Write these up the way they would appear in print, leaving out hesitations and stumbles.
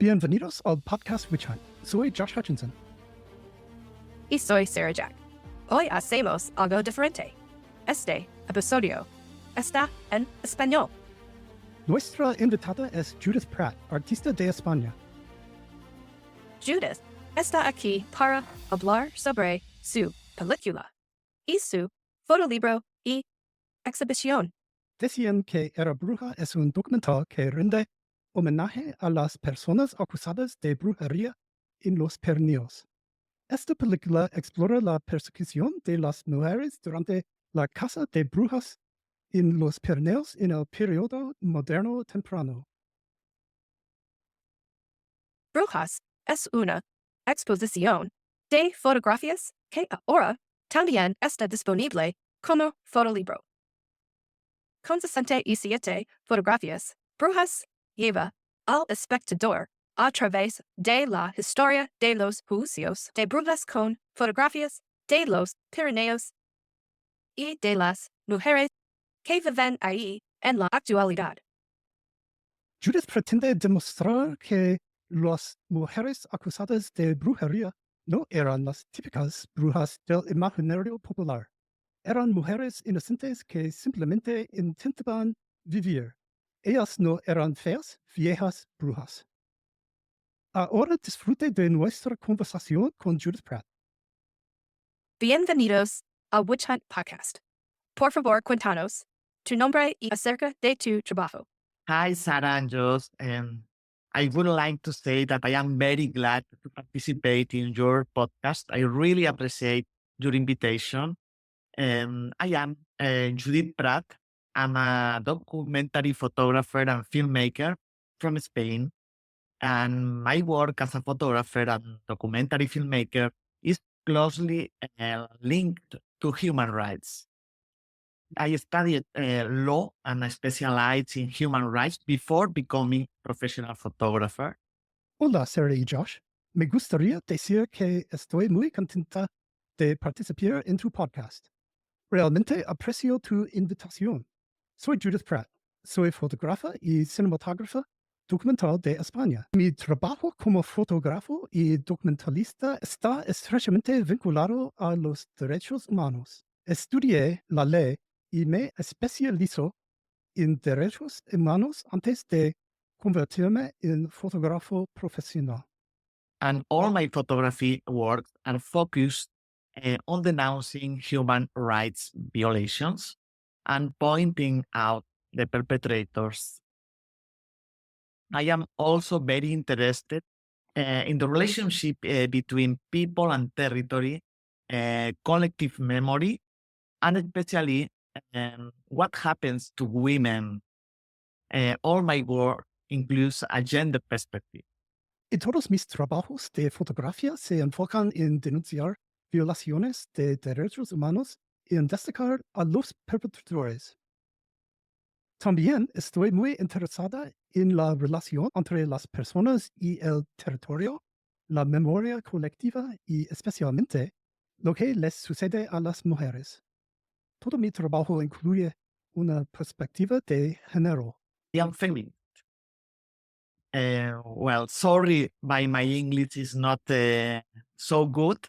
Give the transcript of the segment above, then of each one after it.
Bienvenidos al podcast Witch Hunt. Soy Josh Hutchinson. Y soy Sarah Jack. Hoy hacemos algo diferente. Este episodio está en español. Nuestra invitada es Judith Pratt, artista de España. Judith está aquí para hablar sobre su película y su fotolibro y exhibición. Decían que Era Bruja es un documental que rinde homenaje a las personas acusadas de brujería en los Pirineos. Esta película explora la persecución de las mujeres durante la caza de brujas en los Pirineos en el periodo moderno temprano. Brujas es una exposición de fotografías que ahora también está disponible como fotolibro. Con 67 fotografías, Brujas lleva al espectador a través de la historia de los juicios de brujas con fotografías de los Pirineos y de las mujeres que viven ahí en la actualidad. Judith pretende demostrar que las mujeres acusadas de brujería no eran las típicas brujas del imaginario popular. Eran mujeres inocentes que simplemente intentaban vivir. Ellas no eran feas, viejas brujas. Ahora disfrute de nuestra conversación con Judith Pratt. Bienvenidos al Witch Hunt Podcast. Por favor, cuéntanos tu nombre y acerca de tu trabajo. Hi, Sarah and Josh. I would like to say that I am very glad to participate in your podcast. I really appreciate your invitation. I am Judith Prat. I'm a documentary photographer and filmmaker from Spain. And my work as a photographer and documentary filmmaker is closely linked to human rights. I studied law and I specialized in human rights before becoming professional photographer. Hola, Sarah y Josh. Me gustaría decir que estoy muy contenta de participar en tu podcast. Realmente aprecio tu invitación. Soy Judith Pratt. Soy fotógrafa y cinematógrafa documental de España. Mi trabajo como fotógrafo y documentalista está estrechamente vinculado a los derechos humanos. Estudié la ley y me especializo en derechos humanos antes de convertirme en fotógrafo profesional. And all my photography works are focused on denouncing human rights violations and pointing out the perpetrators. I am also very interested in the relationship between people and territory, collective memory, and especially what happens to women. All my work includes a gender perspective. Y todos mis trabajos de fotografía se enfocan en denunciar violaciones de derechos humanos y en destacar a los perpetradores. También estoy muy interesada en la relación entre las personas y el territorio, la memoria colectiva y especialmente lo que les sucede a las mujeres. Todo mi trabajo incluye una perspectiva de género. I am feminist. Well, sorry, my English is not so good,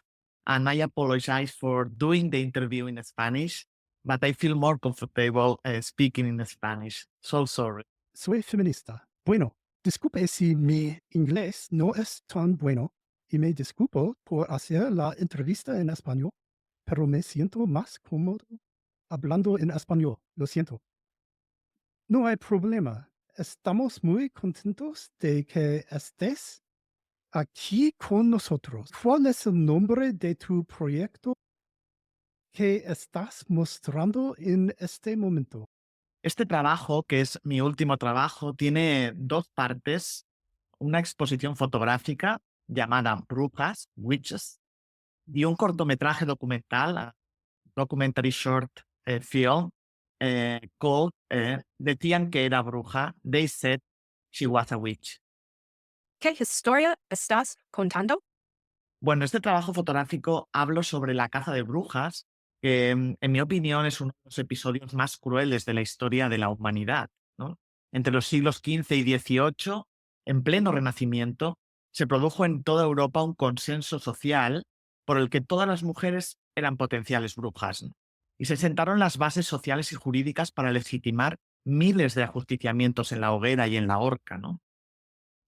and I apologize for doing the interview in Spanish, but I feel more comfortable speaking in Spanish. So sorry. Soy feminista. Bueno, disculpe si mi inglés no es tan bueno y me disculpo por hacer la entrevista en español, pero me siento más cómodo hablando en español. Lo siento. No hay problema. Estamos muy contentos de que estés aquí con nosotros. ¿Cuál es el nombre de tu proyecto que estás mostrando en este momento? Este trabajo, que es mi último trabajo, tiene dos partes. Una exposición fotográfica llamada Brujas, Witches, y un cortometraje documental, a documentary short film, called Decían que era bruja. They said she was a witch. ¿Qué historia estás contando? Bueno, este trabajo fotográfico hablo sobre la caza de brujas, que en mi opinión es uno de los episodios más crueles de la historia de la humanidad, ¿no? Entre los siglos XV y XVIII, en pleno Renacimiento, se produjo en toda Europa un consenso social por el que todas las mujeres eran potenciales brujas, ¿no? Y se sentaron las bases sociales y jurídicas para legitimar miles de ajusticiamientos en la hoguera y en la horca, ¿no?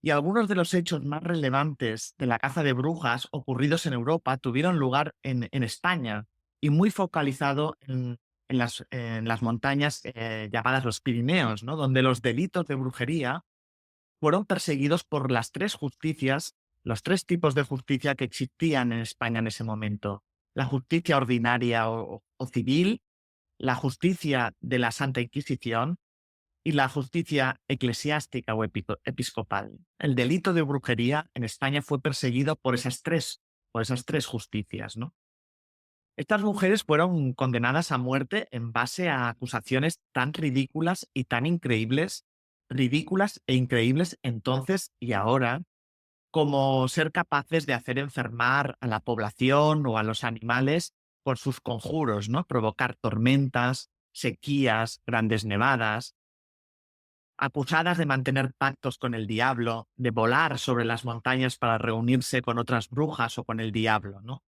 Y algunos de los hechos más relevantes de la caza de brujas ocurridos en Europa tuvieron lugar en España y muy focalizado en las montañas llamadas los Pirineos, ¿no? Donde los delitos de brujería fueron perseguidos por las tres justicias, los tres tipos de justicia que existían en España en ese momento. La justicia ordinaria o civil, la justicia de la Santa Inquisición y la justicia eclesiástica o episcopal. El delito de brujería en España fue perseguido por esas tres justicias, ¿no? Estas mujeres fueron condenadas a muerte en base a acusaciones tan ridículas y tan increíbles, ridículas e increíbles entonces y ahora, como ser capaces de hacer enfermar a la población o a los animales por sus conjuros, ¿no? Provocar tormentas, sequías, grandes nevadas, acusadas de mantener pactos con el diablo, de volar sobre las montañas para reunirse con otras brujas o con el diablo, ¿no?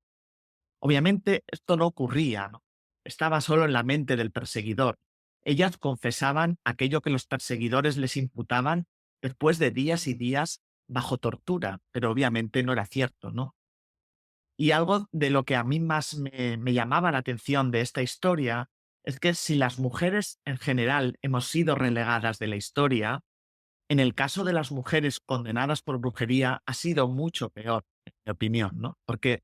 Obviamente esto no ocurría, ¿no? Estaba solo en la mente del perseguidor. Ellas confesaban aquello que los perseguidores les imputaban después de días y días bajo tortura, pero obviamente no era cierto, ¿no? Y algo de lo que a mí más me llamaba la atención de esta historia es que si las mujeres en general hemos sido relegadas de la historia, en el caso de las mujeres condenadas por brujería ha sido mucho peor, en mi opinión, ¿no? Porque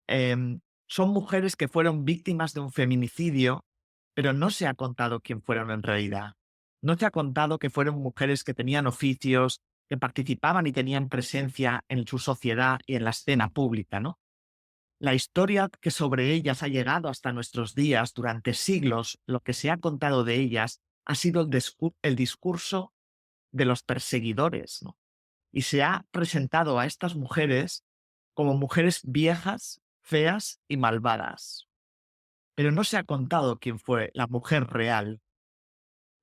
son mujeres que fueron víctimas de un feminicidio, pero no se ha contado quién fueron en realidad. No se ha contado que fueron mujeres que tenían oficios, que participaban y tenían presencia en su sociedad y en la escena pública, ¿no? La historia que sobre ellas ha llegado hasta nuestros días durante siglos, lo que se ha contado de ellas ha sido el discurso de los perseguidores, ¿no? Y se ha presentado a estas mujeres como mujeres viejas, feas y malvadas. Pero no se ha contado quién fue la mujer real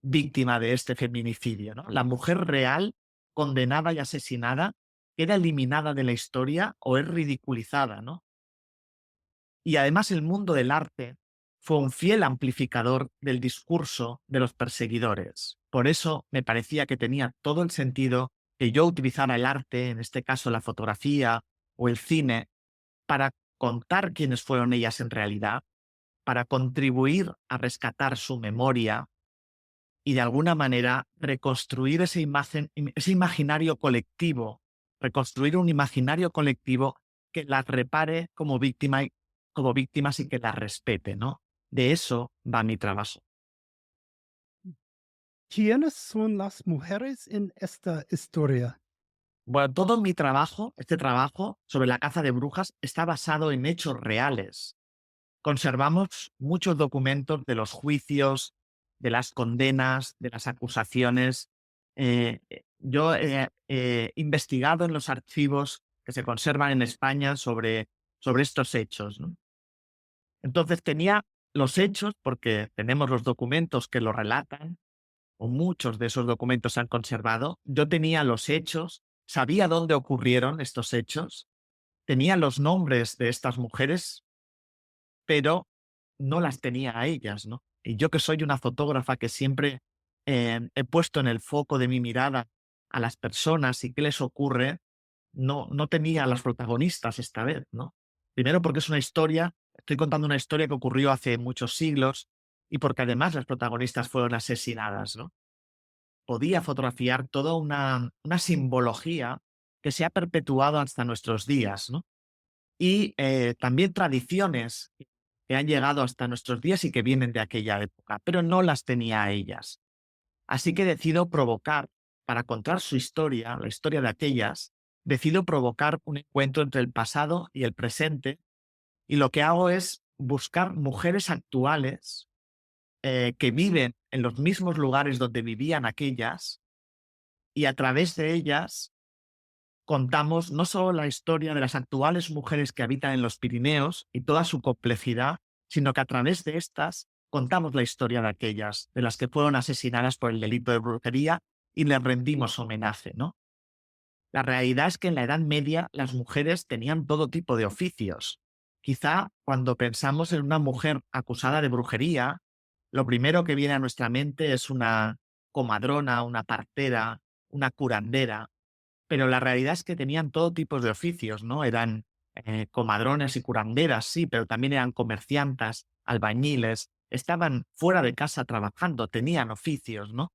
víctima de este feminicidio, ¿no? La mujer real condenada y asesinada era eliminada de la historia o es ridiculizada, ¿no? Y además el mundo del arte fue un fiel amplificador del discurso de los perseguidores. Por eso me parecía que tenía todo el sentido que yo utilizara el arte, en este caso la fotografía o el cine, para contar quiénes fueron ellas en realidad, para contribuir a rescatar su memoria y de alguna manera reconstruir esa imagen, ese imaginario colectivo, reconstruir un imaginario colectivo que las repare como víctimas y que las respete, ¿no? De eso va mi trabajo. ¿Quiénes son las mujeres en esta historia? Bueno, todo mi trabajo, este trabajo sobre la caza de brujas, está basado en hechos reales. Conservamos muchos documentos de los juicios, de las condenas, de las acusaciones. Yo he investigado en los archivos que se conservan en España sobre estos hechos, ¿no? Entonces tenía los hechos, porque tenemos los documentos que lo relatan, o muchos de esos documentos se han conservado. Yo tenía los hechos, sabía dónde ocurrieron estos hechos, tenía los nombres de estas mujeres, pero no las tenía a ellas, ¿no? Y yo, que soy una fotógrafa que siempre he puesto en el foco de mi mirada a las personas y qué les ocurre, no tenía a las protagonistas esta vez, ¿no? Primero porque es una historia, estoy contando una historia que ocurrió hace muchos siglos y porque además las protagonistas fueron asesinadas, ¿no? Podía fotografiar toda una simbología que se ha perpetuado hasta nuestros días, ¿no? Y también tradiciones que han llegado hasta nuestros días y que vienen de aquella época, pero no las tenía a ellas. Así que decido provocar, para contar su historia, la historia de aquellas, decido provocar un encuentro entre el pasado y el presente, y lo que hago es buscar mujeres actuales que viven en los mismos lugares donde vivían aquellas, y a través de ellas contamos no solo la historia de las actuales mujeres que habitan en los Pirineos y toda su complejidad, sino que a través de estas contamos la historia de aquellas, de las que fueron asesinadas por el delito de brujería y les rendimos homenaje, ¿no? La realidad es que en la Edad Media las mujeres tenían todo tipo de oficios. Quizá cuando pensamos en una mujer acusada de brujería, lo primero que viene a nuestra mente es una comadrona, una partera, una curandera, pero la realidad es que tenían todo tipo de oficios, ¿no? Eran comadrones y curanderas, sí, pero también eran comerciantas, albañiles, estaban fuera de casa trabajando, tenían oficios, ¿no?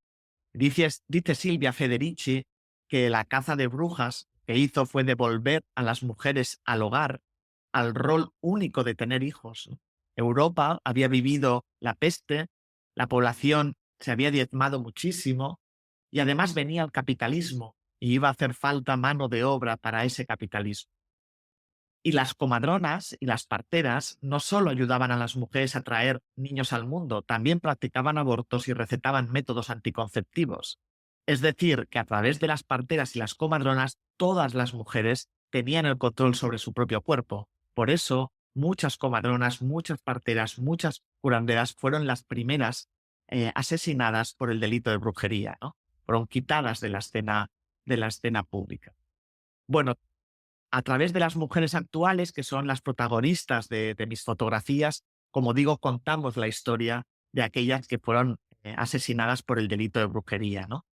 Dice Silvia Federici que la caza de brujas que hizo fue devolver a las mujeres al hogar, al rol único de tener hijos, ¿no? Europa había vivido la peste, la población se había diezmado muchísimo y además venía el capitalismo y iba a hacer falta mano de obra para ese capitalismo. Y las comadronas y las parteras no solo ayudaban a las mujeres a traer niños al mundo, también practicaban abortos y recetaban métodos anticonceptivos. Es decir, que a través de las parteras y las comadronas, todas las mujeres tenían el control sobre su propio cuerpo. Por eso, muchas comadronas, muchas parteras, muchas curanderas fueron las primeras asesinadas por el delito de brujería, ¿no? Fueron quitadas de la escena pública. Bueno, a través de las mujeres actuales, que son las protagonistas de mis fotografías, como digo, contamos la historia de aquellas que fueron asesinadas por el delito de brujería, ¿no?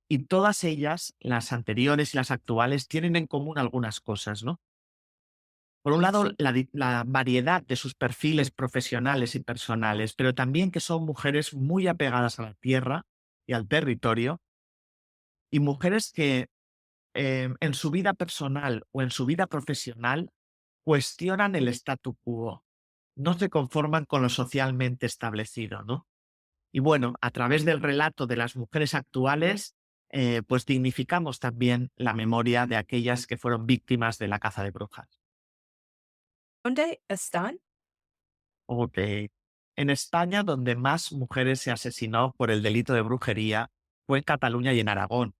Y todas ellas, las anteriores y las actuales, tienen en común algunas cosas, ¿no? Por un lado, la variedad de sus perfiles profesionales y personales, pero también que son mujeres muy apegadas a la tierra y al territorio, y mujeres que en su vida personal o en su vida profesional cuestionan el statu quo, no se conforman con lo socialmente establecido, ¿no? Y bueno, a través del relato de las mujeres actuales, pues dignificamos también la memoria de aquellas que fueron víctimas de la caza de brujas. ¿Dónde están? Ok. En España, donde más mujeres se asesinó por el delito de brujería, fue en Cataluña y en Aragón,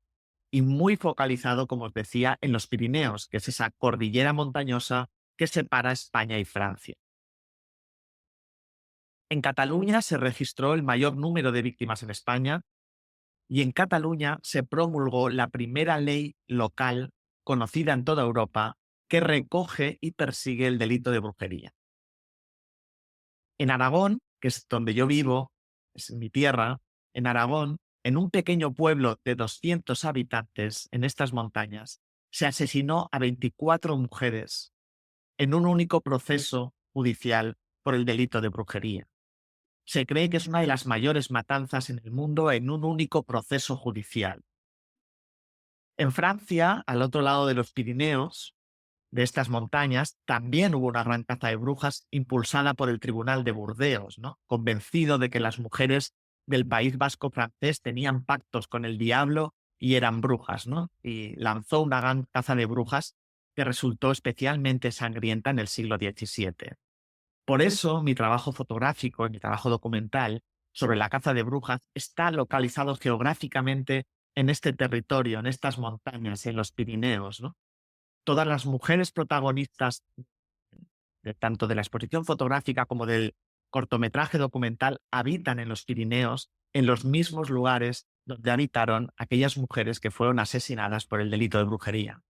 y muy focalizado, como os decía, en los Pirineos, que es esa cordillera montañosa que separa España y Francia. En Cataluña se registró el mayor número de víctimas en España y en Cataluña se promulgó la primera ley local conocida en toda Europa que recoge y persigue el delito de brujería. En Aragón, que es donde yo vivo, es mi tierra, en Aragón, en un pequeño pueblo de 200 habitantes en estas montañas, se asesinó a 24 mujeres en un único proceso judicial por el delito de brujería. Se cree que es una de las mayores matanzas en el mundo en un único proceso judicial. En Francia, al otro lado de los Pirineos, de estas montañas, también hubo una gran caza de brujas impulsada por el Tribunal de Burdeos, ¿no? Convencido de que las mujeres del País Vasco francés tenían pactos con el diablo y eran brujas, ¿no? Y lanzó una gran caza de brujas que resultó especialmente sangrienta en el siglo XVII. Por eso mi trabajo fotográfico y mi trabajo documental sobre la caza de brujas está localizado geográficamente en este territorio, en estas montañas, en los Pirineos, ¿no? Todas las mujeres protagonistas, tanto de la exposición fotográfica como del cortometraje documental, habitan en los Pirineos, en los mismos lugares donde habitaron aquellas mujeres que fueron asesinadas por el delito de brujería.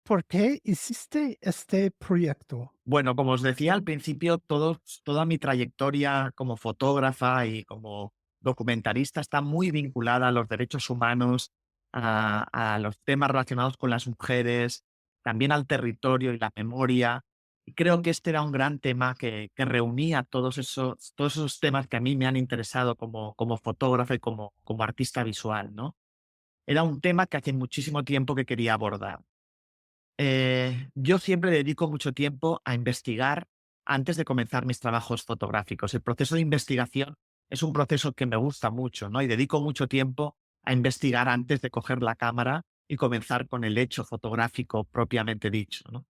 ¿Por qué hiciste este proyecto? Bueno, como os decía al principio, toda mi trayectoria como fotógrafa y como documentalista está muy vinculada a los derechos humanos, a los temas relacionados con las mujeres, también al territorio y la memoria. Y creo que este era un gran tema que reunía todos esos temas que a mí me han interesado como fotógrafo y como artista visual, ¿no? Era un tema que hace muchísimo tiempo que quería abordar. Yo siempre dedico mucho tiempo a investigar antes de comenzar mis trabajos fotográficos. El proceso de investigación es un proceso que me gusta mucho, ¿no? Y dedico mucho tiempo a investigar antes de coger la cámara y comenzar con el hecho fotográfico propiamente dicho, ¿no?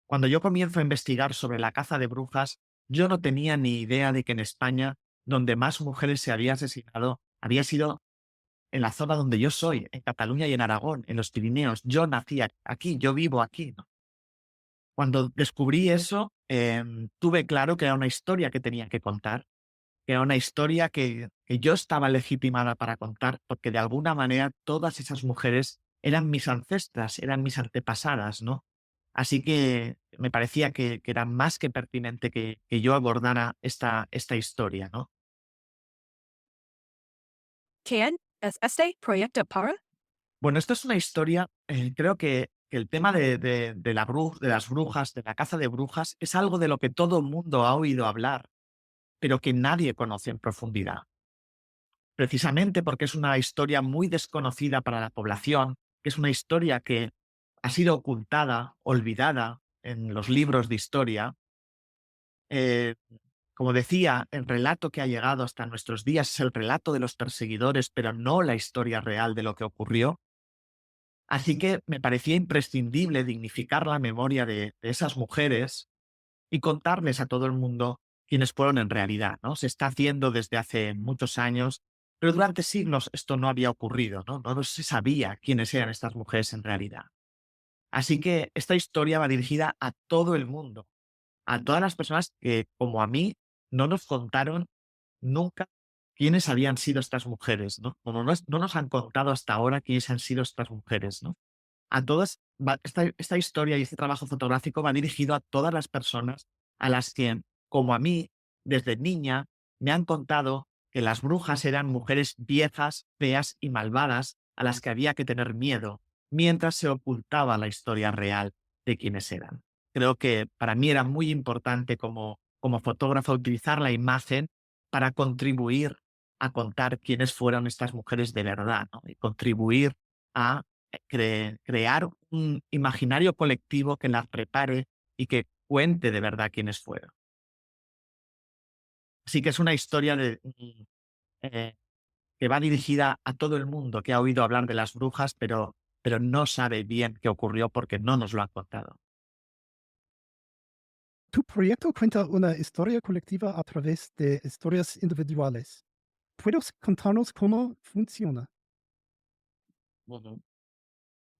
Cuando yo comienzo a investigar sobre la caza de brujas, yo no tenía ni idea de que en España, donde más mujeres se había asesinado, había sido en la zona donde yo soy, en Cataluña y en Aragón, en los Pirineos. Yo nací aquí, yo vivo aquí, ¿no? Cuando descubrí eso, tuve claro que era una historia que tenía que contar, que era una historia que yo estaba legitimada para contar, porque de alguna manera todas esas mujeres eran mis ancestras, eran mis antepasadas, ¿no? Así que me parecía que era más que pertinente que yo abordara esta historia, ¿no? ¿Quién es este proyecto para? Bueno, esto es una historia, creo que el tema de las brujas, de la caza de brujas, es algo de lo que todo el mundo ha oído hablar, pero que nadie conoce en profundidad. Precisamente porque es una historia muy desconocida para la población, que es una historia que ha sido ocultada, olvidada en los libros de historia. Eh, Como decía, el relato que ha llegado hasta nuestros días es el relato de los perseguidores, pero no la historia real de lo que ocurrió. Así que me parecía imprescindible dignificar la memoria de esas mujeres y contarles a todo el mundo quiénes fueron en realidad, ¿no? Se está haciendo desde hace muchos años, pero durante siglos esto no había ocurrido, ¿no? No se sabía quiénes eran estas mujeres en realidad. Así que esta historia va dirigida a todo el mundo, a todas las personas que, como a mí, no nos contaron nunca quiénes habían sido estas mujeres, ¿no? No nos han contado hasta ahora quiénes han sido estas mujeres, ¿no? A todas, esta historia y este trabajo fotográfico va dirigido a todas las personas a las que, como a mí, desde niña, me han contado que las brujas eran mujeres viejas, feas y malvadas a las que había que tener miedo, mientras se ocultaba la historia real de quiénes eran. Creo que para mí era muy importante como fotógrafo utilizar la imagen para contribuir a contar quiénes fueron estas mujeres de verdad, ¿no? Y contribuir a crear un imaginario colectivo que las prepare y que cuente de verdad quiénes fueron. Así que es una historia eh, que va dirigida a todo el mundo que ha oído hablar de las brujas, pero no sabe bien qué ocurrió porque no nos lo han contado. Tu proyecto cuenta una historia colectiva a través de historias individuales. ¿Puedes contarnos cómo funciona? Ujú.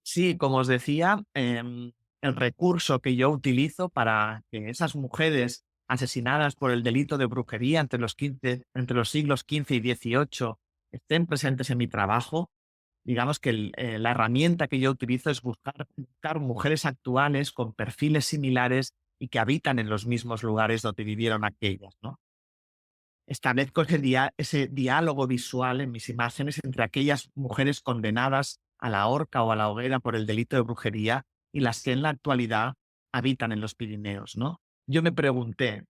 Sí, como os decía, el recurso que yo utilizo para que esas mujeres asesinadas por el delito de brujería entre los siglos XV y XVIII estén presentes en mi trabajo, digamos que la herramienta que yo utilizo es buscar mujeres actuales con perfiles similares y que habitan en los mismos lugares donde vivieron aquellas, ¿no? Establezco ese diálogo visual en mis imágenes entre aquellas mujeres condenadas a la horca o a la hoguera por el delito de brujería y las que en la actualidad habitan en los Pirineos, ¿no? Yo me pregunté,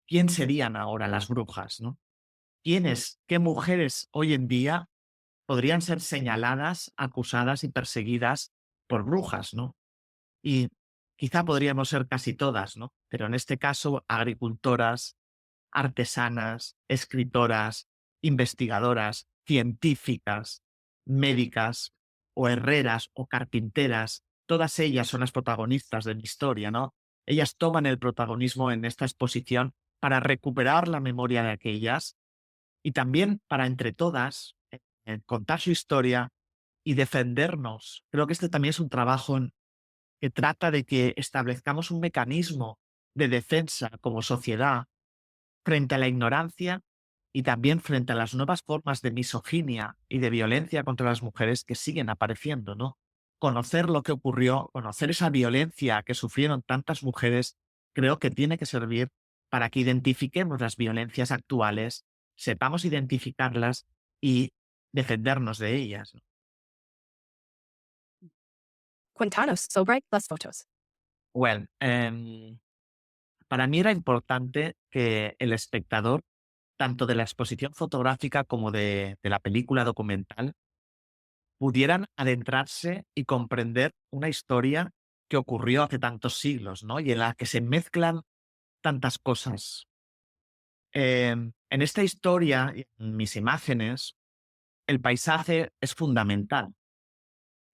¿quién serían ahora las brujas, no? ¿Qué mujeres hoy en día podrían ser señaladas, acusadas y perseguidas por brujas, ¿no? Y quizá podríamos ser casi todas, ¿no? Pero en este caso, agricultoras, artesanas, escritoras, investigadoras, científicas, médicas o herreras o carpinteras, todas ellas son las protagonistas de mi historia, ¿no? Ellas toman el protagonismo en esta exposición para recuperar la memoria de aquellas y también para entre todas contar su historia y defendernos. Creo que este también es un trabajo que trata de que establezcamos un mecanismo de defensa como sociedad frente a la ignorancia y también frente a las nuevas formas de misoginia y de violencia contra las mujeres que siguen apareciendo, ¿no? Conocer lo que ocurrió, conocer esa violencia que sufrieron tantas mujeres, creo que tiene que servir para que identifiquemos las violencias actuales, sepamos identificarlas y defendernos de ellas, ¿no? Cuéntanos sobre las fotos. Well, para mí era importante que el espectador, tanto de la exposición fotográfica como de la película documental, pudieran adentrarse y comprender una historia que ocurrió hace tantos siglos, ¿no? Y en la que se mezclan tantas cosas. En esta historia, y en mis imágenes, el paisaje es fundamental.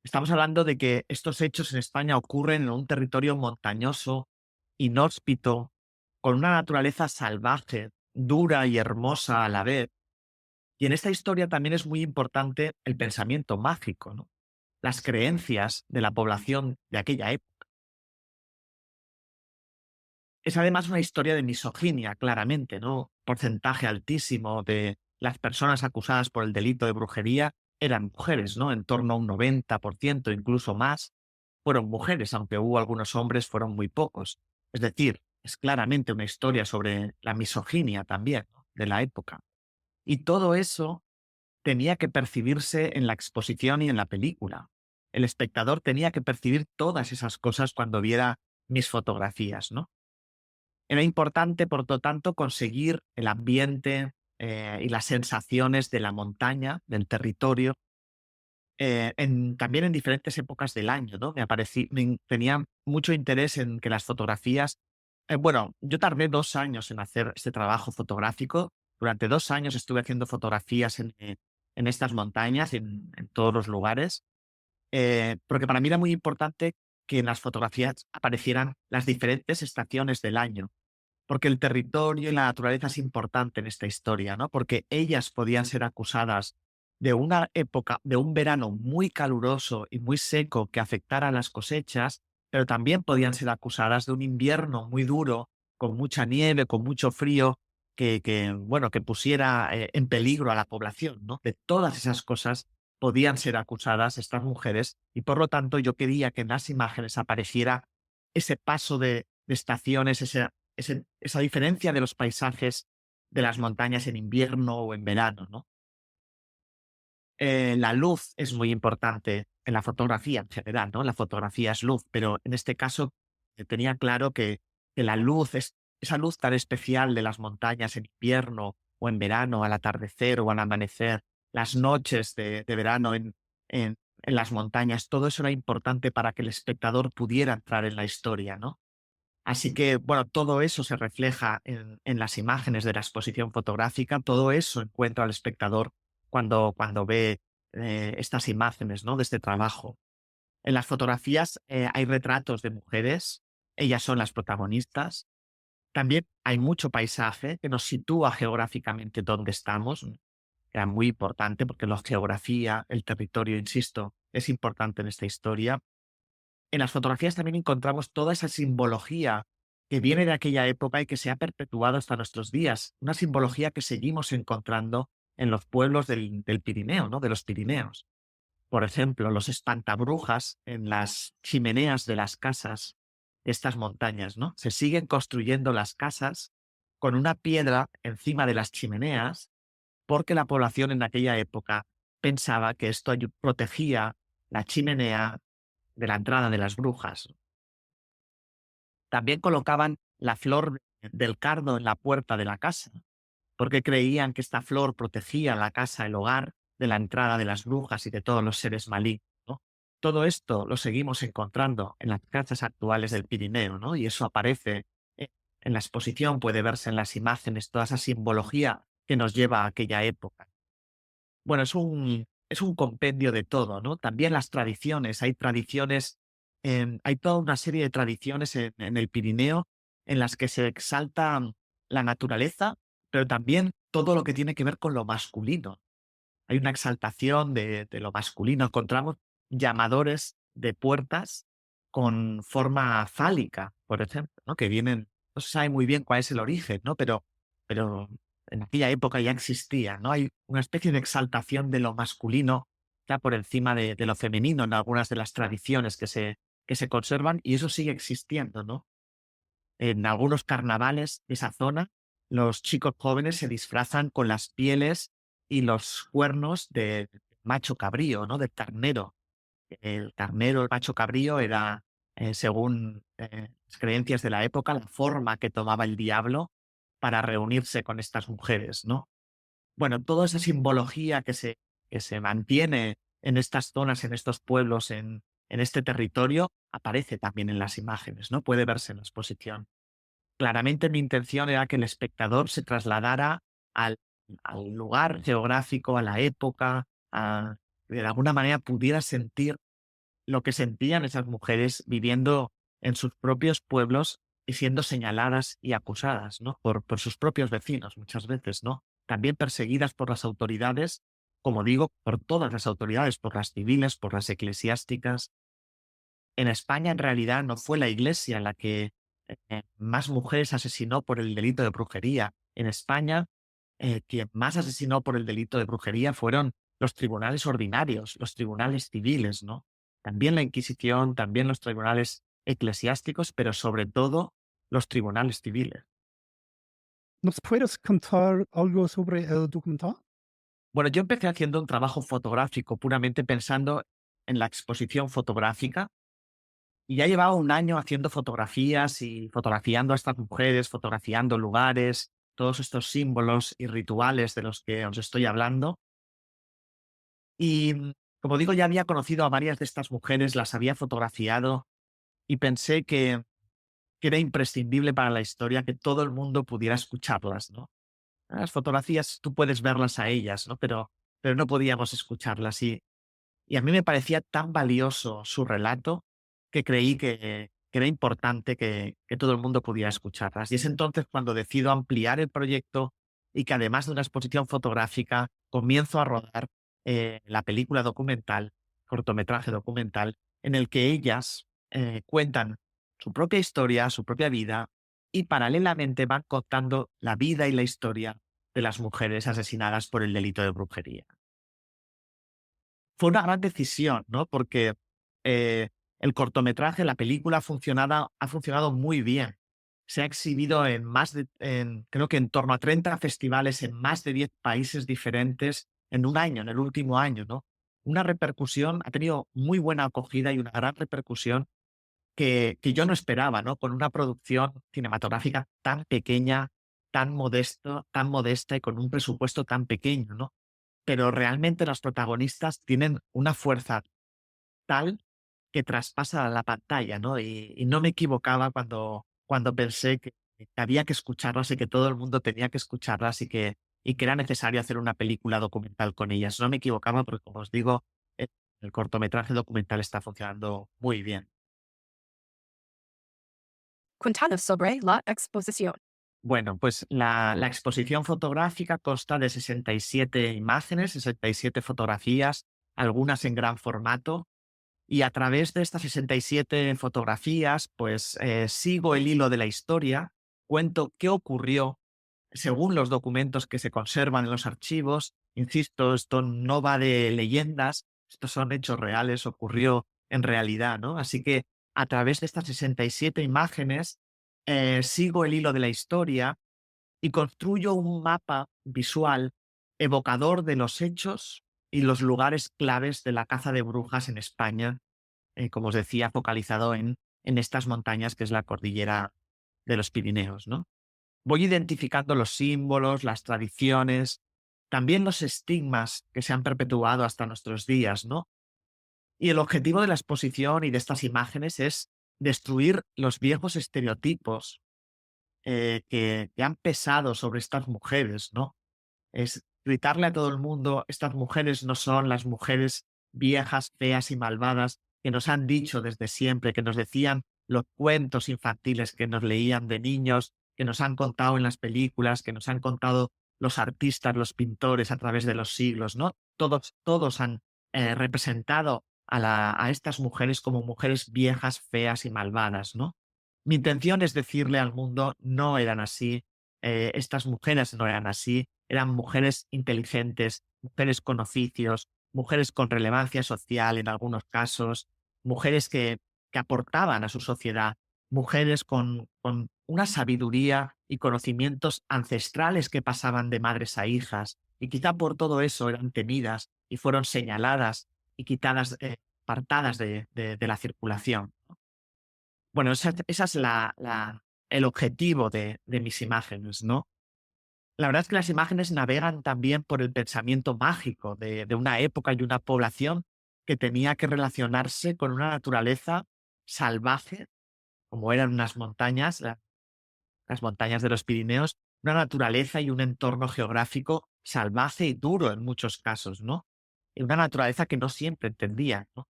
Estamos hablando de que estos hechos en España ocurren en un territorio montañoso, inhóspito, con una naturaleza salvaje, dura y hermosa a la vez. Y en esta historia también es muy importante el pensamiento mágico, ¿no? Las creencias de la población de aquella época. Es además una historia de misoginia, claramente, ¿no? Porcentaje altísimo de las personas acusadas por el delito de brujería eran mujeres, ¿no? En torno a un 90%, incluso más, fueron mujeres, aunque hubo algunos hombres, fueron muy pocos. Es decir, es claramente una historia sobre la misoginia también, ¿no?, de la época. Y todo eso tenía que percibirse en la exposición y en la película. El espectador tenía que percibir todas esas cosas cuando viera mis fotografías, ¿no? Era importante, por lo tanto, conseguir el ambiente y las sensaciones de la montaña, del territorio, también en diferentes épocas del año, ¿no? Tenía mucho interés en que las fotografías. Bueno, yo tardé 2 años en hacer este trabajo fotográfico. Durante 2 años estuve haciendo fotografías en estas montañas, en todos los lugares, porque para mí era muy importante que en las fotografías aparecieran las diferentes estaciones del año, porque el territorio y la naturaleza es importante en esta historia, ¿no? Porque ellas podían ser acusadas de una época, de un verano muy caluroso y muy seco que afectara a las cosechas, pero también podían ser acusadas de un invierno muy duro, con mucha nieve, con mucho frío, bueno, que pusiera en peligro a la población, ¿no? De todas esas cosas podían ser acusadas estas mujeres, y por lo tanto yo quería que en las imágenes apareciera ese paso de estaciones, esa diferencia de los paisajes de las montañas en invierno o en verano, ¿no? La luz es muy importante en la fotografía en general, ¿no? La fotografía es luz, pero en este caso tenía claro que la luz es esa luz tan especial de las montañas en invierno o en verano, al atardecer o al amanecer, las noches de verano en las montañas, todo eso era importante para que el espectador pudiera entrar en la historia, ¿no? Así que, bueno, todo eso se refleja en las imágenes de la exposición fotográfica, todo eso encuentra al espectador cuando ve estas imágenes, ¿no?, de este trabajo. En las fotografías hay retratos de mujeres, ellas son las protagonistas. También hay mucho paisaje que nos sitúa geográficamente donde estamos. Era muy importante porque la geografía, el territorio, insisto, es importante en esta historia. En las fotografías también encontramos toda esa simbología que viene de aquella época y que se ha perpetuado hasta nuestros días. Una simbología que seguimos encontrando en los pueblos del Pirineo, ¿no?, de los Pirineos. Por ejemplo, los espantabrujas en las chimeneas de las casas de estas montañas, ¿no? Se siguen construyendo las casas con una piedra encima de las chimeneas porque la población en aquella época pensaba que esto protegía la chimenea de la entrada de las brujas. También colocaban la flor del cardo en la puerta de la casa, porque creían que esta flor protegía la casa, el hogar, de la entrada de las brujas y de todos los seres malignos, ¿no? Todo esto lo seguimos encontrando en las casas actuales del Pirineo, ¿no? Y eso aparece eh, en la exposición, puede verse en las imágenes, toda esa simbología que nos lleva a aquella época. Bueno, es un compendio de todo, ¿no? También las tradiciones, hay tradiciones, hay toda una serie de tradiciones en el Pirineo en las que se exalta la naturaleza, pero también todo lo que tiene que ver con lo masculino. Hay una exaltación de lo masculino. Encontramos llamadores de puertas con forma fálica, por ejemplo, ¿no? Que vienen, no se sabe muy bien cuál es el origen, ¿no? Pero en aquella época ya existía, ¿no? Hay una especie de exaltación de lo masculino ya por encima de lo femenino en algunas de las tradiciones que se conservan, y eso sigue existiendo, ¿no? En algunos carnavales de esa zona, los chicos jóvenes se disfrazan con las pieles y los cuernos de macho cabrío, ¿no? De ternero. El ternero, el macho cabrío era, según las creencias de la época, la forma que tomaba el diablo para reunirse con estas mujeres, ¿no? Bueno, toda esa simbología que se mantiene en estas zonas, en estos pueblos, en este territorio, aparece también en las imágenes, ¿no? Puede verse en la exposición. Claramente mi intención era que el espectador se trasladara al, al lugar geográfico, a la época, de alguna manera pudiera sentir lo que sentían esas mujeres viviendo en sus propios pueblos y siendo señaladas y acusadas, ¿no? Por sus propios vecinos muchas veces, ¿no? También perseguidas por las autoridades, como digo, por todas las autoridades, por las civiles, por las eclesiásticas. En España, en realidad, no fue la Iglesia la que más mujeres asesinó por el delito de brujería. En España, quien más asesinó por el delito de brujería fueron los tribunales ordinarios, los tribunales civiles, ¿no? También la Inquisición, también los tribunales eclesiásticos, pero sobre todo los tribunales civiles. ¿Nos puedes contar algo sobre el documental? Bueno, yo empecé haciendo un trabajo fotográfico, puramente pensando en la exposición fotográfica, y ya llevaba un año haciendo fotografías y fotografiando a estas mujeres, fotografiando lugares, todos estos símbolos y rituales de los que os estoy hablando. Y como digo, ya había conocido a varias de estas mujeres, las había fotografiado y pensé que era imprescindible para la historia que todo el mundo pudiera escucharlas, ¿no? Las fotografías tú puedes verlas a ellas, ¿no? Pero no podíamos escucharlas. Y a mí me parecía tan valioso su relato que creí que era importante que todo el mundo pudiera escucharlas. Y es entonces cuando decido ampliar el proyecto y que además de una exposición fotográfica, comienzo a rodar la película documental, cortometraje documental, en el que ellas cuentan su propia historia, su propia vida, y paralelamente van contando la vida y la historia de las mujeres asesinadas por el delito de brujería. Fue una gran decisión, ¿no? Porque, el cortometraje, la película ha funcionado muy bien. Se ha exhibido creo que en torno a 30 festivales en más de 10 países diferentes en un año, en el último año, ¿no? Ha tenido muy buena acogida y una gran repercusión que yo no esperaba, ¿no? Con una producción cinematográfica tan pequeña, tan modesta y con un presupuesto tan pequeño, ¿no? Pero realmente los protagonistas tienen una fuerza tal que traspasa la pantalla, ¿no? Y no me equivocaba cuando pensé que había que escucharlas y que todo el mundo tenía que escucharlas y que era necesario hacer una película documental con ellas. No me equivocaba porque, como os digo, el cortometraje documental está funcionando muy bien. Cuéntanos sobre la exposición. Bueno, pues la exposición fotográfica consta de 67 imágenes, 67 fotografías, algunas en gran formato. Y a través de estas 67 fotografías, pues sigo el hilo de la historia, cuento qué ocurrió según los documentos que se conservan en los archivos. Insisto, esto no va de leyendas, estos son hechos reales, ocurrió en realidad, ¿no? Así que a través de estas 67 imágenes, sigo el hilo de la historia y construyo un mapa visual evocador de los hechos y los lugares claves de la caza de brujas en España, como os decía, focalizado en estas montañas que es la cordillera de los Pirineos, ¿no? Voy identificando los símbolos, las tradiciones, también los estigmas que se han perpetuado hasta nuestros días, ¿no? Y el objetivo de la exposición y de estas imágenes es destruir los viejos estereotipos que han pesado sobre estas mujeres, ¿no? Es gritarle a todo el mundo, estas mujeres no son las mujeres viejas, feas y malvadas que nos han dicho desde siempre, que nos decían los cuentos infantiles que nos leían de niños, que nos han contado en las películas, que nos han contado los artistas, los pintores a través de los siglos, ¿no? Todos han representado a estas mujeres como mujeres viejas, feas y malvadas, ¿no? Mi intención es decirle al mundo, no eran así, estas mujeres no eran así, eran mujeres inteligentes, mujeres con oficios, mujeres con relevancia social en algunos casos, mujeres que aportaban a su sociedad, mujeres con una sabiduría y conocimientos ancestrales que pasaban de madres a hijas, y quizá por todo eso eran temidas y fueron señaladas y quitadas, apartadas de la circulación. Bueno, esa es el objetivo de mis imágenes, ¿no? La verdad es que las imágenes navegan también por el pensamiento mágico de una época y una población que tenía que relacionarse con una naturaleza salvaje, como eran unas montañas, las montañas de los Pirineos, una naturaleza y un entorno geográfico salvaje y duro en muchos casos, ¿no? Y una naturaleza que no siempre entendía, ¿no?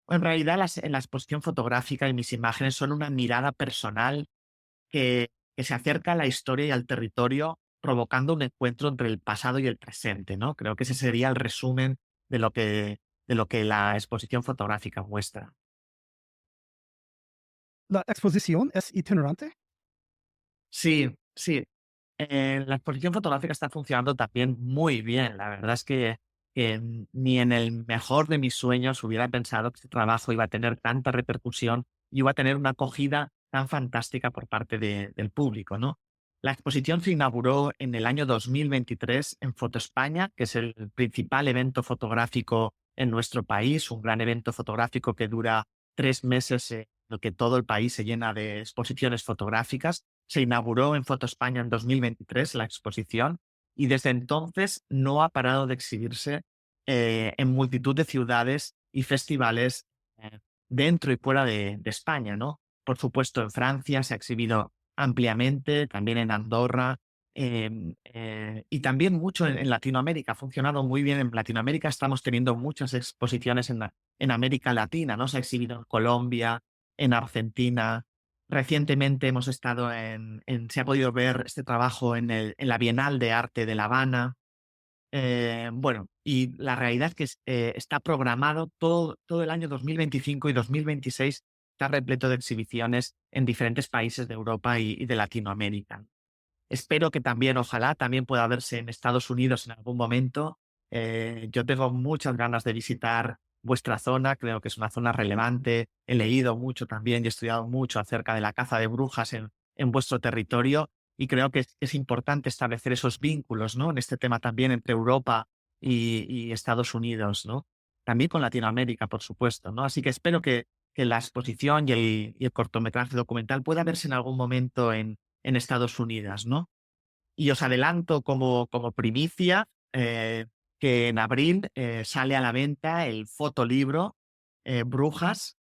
En realidad, en la exposición fotográfica y mis imágenes son una mirada personal que se acerca a la historia y al territorio, provocando un encuentro entre el pasado y el presente, ¿no? Creo que ese sería el resumen de lo que la exposición fotográfica muestra. ¿La exposición es itinerante? Sí, sí. La exposición fotográfica está funcionando también muy bien. La verdad es que que ni en el mejor de mis sueños hubiera pensado que este trabajo iba a tener tanta repercusión y iba a tener una acogida tan fantástica por parte del público, ¿no? La exposición se inauguró en el año 2023 en Foto España, que es el principal evento fotográfico en nuestro país, un gran evento fotográfico que dura 3 meses, en el que todo el país se llena de exposiciones fotográficas. Se inauguró en Foto España en 2023 la exposición y desde entonces no ha parado de exhibirse en multitud de ciudades y festivales dentro y fuera de España, ¿no? Por supuesto, en Francia se ha exhibido ampliamente, también en Andorra, y también mucho en Latinoamérica. Ha funcionado muy bien en Latinoamérica. Estamos teniendo muchas exposiciones en América Latina, ¿no? Se ha exhibido en Colombia, en Argentina. Recientemente hemos estado se ha podido ver este trabajo en la Bienal de Arte de La Habana. Bueno, y la realidad es que está programado todo el año 2025 y 2026, está repleto de exhibiciones en diferentes países de Europa y de Latinoamérica. Espero que también, ojalá, también pueda verse en Estados Unidos en algún momento. Yo tengo muchas ganas de visitar vuestra zona, creo que es una zona relevante. He leído mucho también y he estudiado mucho acerca de la caza de brujas en vuestro territorio y creo que es importante establecer esos vínculos, ¿no? En este tema también entre Europa y Estados Unidos, ¿no? También con Latinoamérica, por supuesto, ¿no? Así que espero que la exposición y el cortometraje documental pueda verse en algún momento en Estados Unidos, ¿no? Y os adelanto como primicia que en abril sale a la venta el fotolibro Brujas.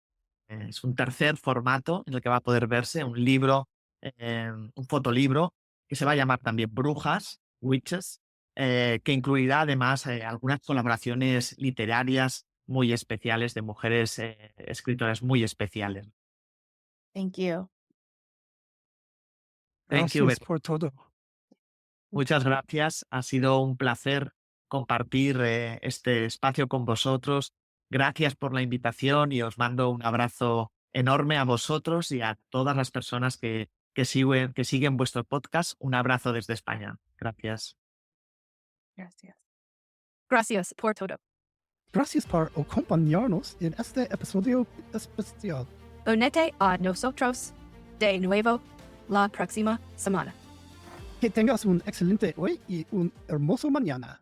Es un tercer formato en el que va a poder verse un libro, un fotolibro que se va a llamar también Brujas, Witches, que incluirá además algunas colaboraciones literarias muy especiales de mujeres escritoras muy especiales. Thank you. Thank you. Gracias por todo. Muchas gracias. Ha sido un placer compartir este espacio con vosotros. Gracias por la invitación y os mando un abrazo enorme a vosotros y a todas las personas que siguen vuestro podcast. Un abrazo desde España. Gracias. Gracias. Gracias por todo. Gracias por acompañarnos en este episodio especial. Unete a nosotros de nuevo la próxima semana. Que tengas un excelente hoy y un hermoso mañana.